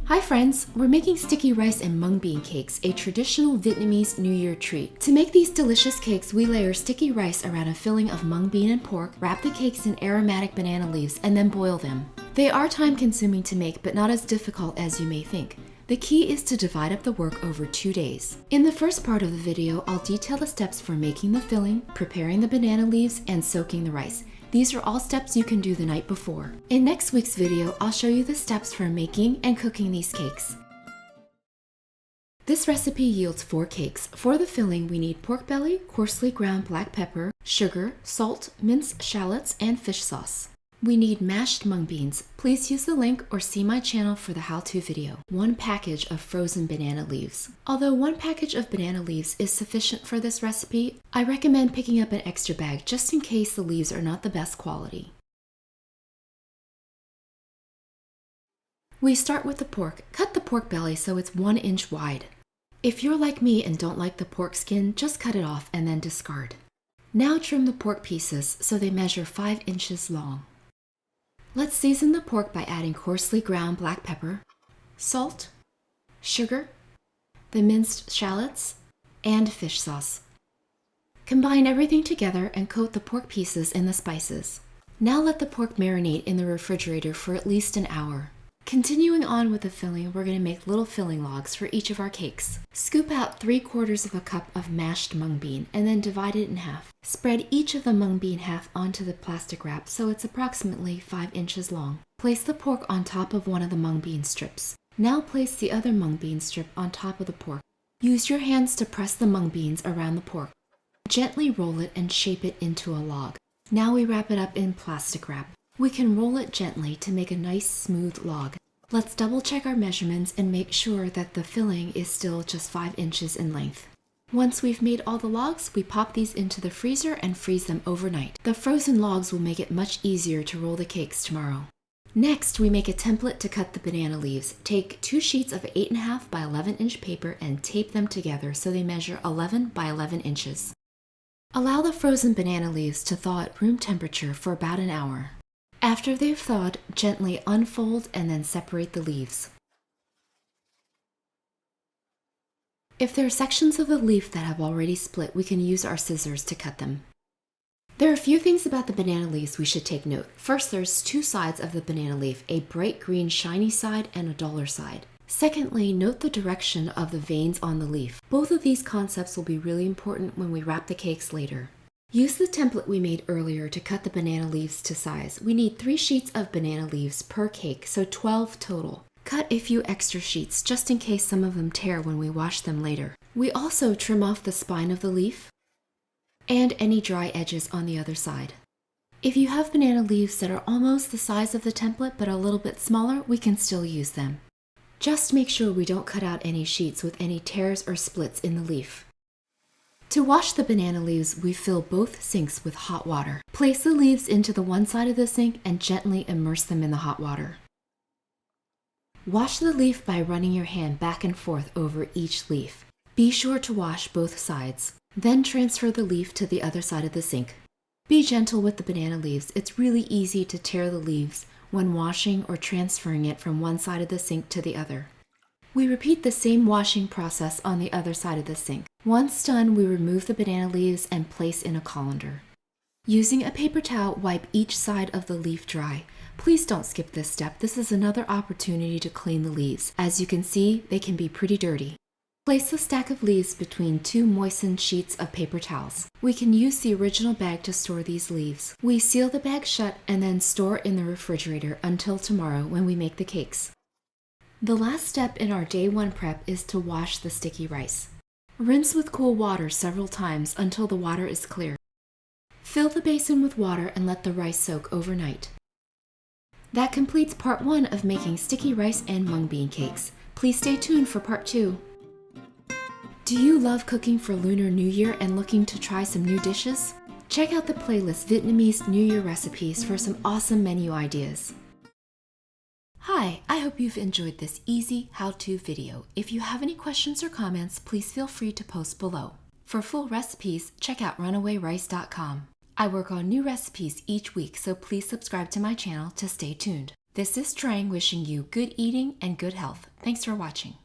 Hi friends, we're making sticky rice and mung bean cakes, a traditional Vietnamese New Year treat. To make these delicious cakes, we layer sticky rice around a filling of mung bean and pork, wrap the cakes in aromatic banana leaves, and then boil them. They are time-consuming to make, but not as difficult as you may think. The key is to divide up the work over 2 days. In the first part of the video, I'll detail the steps for making the filling, preparing the banana leaves, and soaking the rice. These are all steps you can do the night before. In next week's video, I'll show you the steps for making and cooking these cakes. This recipe yields 4 cakes. For the filling, we need pork belly, coarsely ground black pepper, sugar, salt, minced shallots, and fish sauce. We need mashed mung beans. Please use the link or see my channel for the how-to video. 1 package of frozen banana leaves. Although 1 package of banana leaves is sufficient for this recipe, I recommend picking up an extra bag just in case the leaves are not the best quality. We start with the pork. Cut the pork belly so it's 1 inch wide. If you're like me and don't like the pork skin, just cut it off and then discard. Now trim the pork pieces so they measure 5 inches long. Let's season the pork by adding coarsely ground black pepper, salt, sugar, the minced shallots, and fish sauce. Combine everything together and coat the pork pieces in the spices. Now let the pork marinate in the refrigerator for at least an hour. Continuing on with the filling, we're going to make little filling logs for each of our cakes. Scoop out 3/4 of a cup of mashed mung bean and then divide it in half. Spread each of the mung bean half onto the plastic wrap so it's approximately 5 inches long. Place the pork on top of one of the mung bean strips. Now place the other mung bean strip on top of the pork. Use your hands to press the mung beans around the pork. Gently roll it and shape it into a log. Now we wrap it up in plastic wrap. We can roll it gently to make a nice smooth log. Let's double check our measurements and make sure that the filling is still just 5 inches in length. Once we've made all the logs, we pop these into the freezer and freeze them overnight. The frozen logs will make it much easier to roll the cakes tomorrow. Next, we make a template to cut the banana leaves. Take 2 sheets of 8.5 by 11 inch paper and tape them together so they measure 11 by 11 inches. Allow the frozen banana leaves to thaw at room temperature for about an hour. After they've thawed, gently unfold and then separate the leaves. If there are sections of the leaf that have already split, we can use our scissors to cut them. There are a few things about the banana leaves we should take note. First, there's 2 sides of the banana leaf, a bright green shiny side and a duller side. Secondly, note the direction of the veins on the leaf. Both of these concepts will be really important when we wrap the cakes later. Use the template we made earlier to cut the banana leaves to size. We need 3 sheets of banana leaves per cake, so 12 total. Cut a few extra sheets just in case some of them tear when we wash them later. We also trim off the spine of the leaf and any dry edges on the other side. If you have banana leaves that are almost the size of the template but a little bit smaller, we can still use them. Just make sure we don't cut out any sheets with any tears or splits in the leaf. To wash the banana leaves, we fill both sinks with hot water. Place the leaves into the one side of the sink and gently immerse them in the hot water. Wash the leaf by running your hand back and forth over each leaf. Be sure to wash both sides. Then transfer the leaf to the other side of the sink. Be gentle with the banana leaves. It's really easy to tear the leaves when washing or transferring it from one side of the sink to the other. We repeat the same washing process on the other side of the sink. Once done, we remove the banana leaves and place in a colander. Using a paper towel, wipe each side of the leaf dry. Please don't skip this step. This is another opportunity to clean the leaves. As you can see, they can be pretty dirty. Place the stack of leaves between 2 moistened sheets of paper towels. We can use the original bag to store these leaves. We seal the bag shut and then store in the refrigerator until tomorrow when we make the cakes. The last step in our day 1 prep is to wash the sticky rice. Rinse with cool water several times until the water is clear. Fill the basin with water and let the rice soak overnight. That completes part 1 of making sticky rice and mung bean cakes. Please stay tuned for part 2. Do you love cooking for Lunar New Year and looking to try some new dishes? Check out the playlist Vietnamese New Year recipes for some awesome menu ideas. Hi, I hope you've enjoyed this easy how-to video. If you have any questions or comments, please feel free to post below. For full recipes, check out runawayrice.com. I work on new recipes each week, so please subscribe to my channel to stay tuned. This is Trang wishing you good eating and good health. Thanks for watching.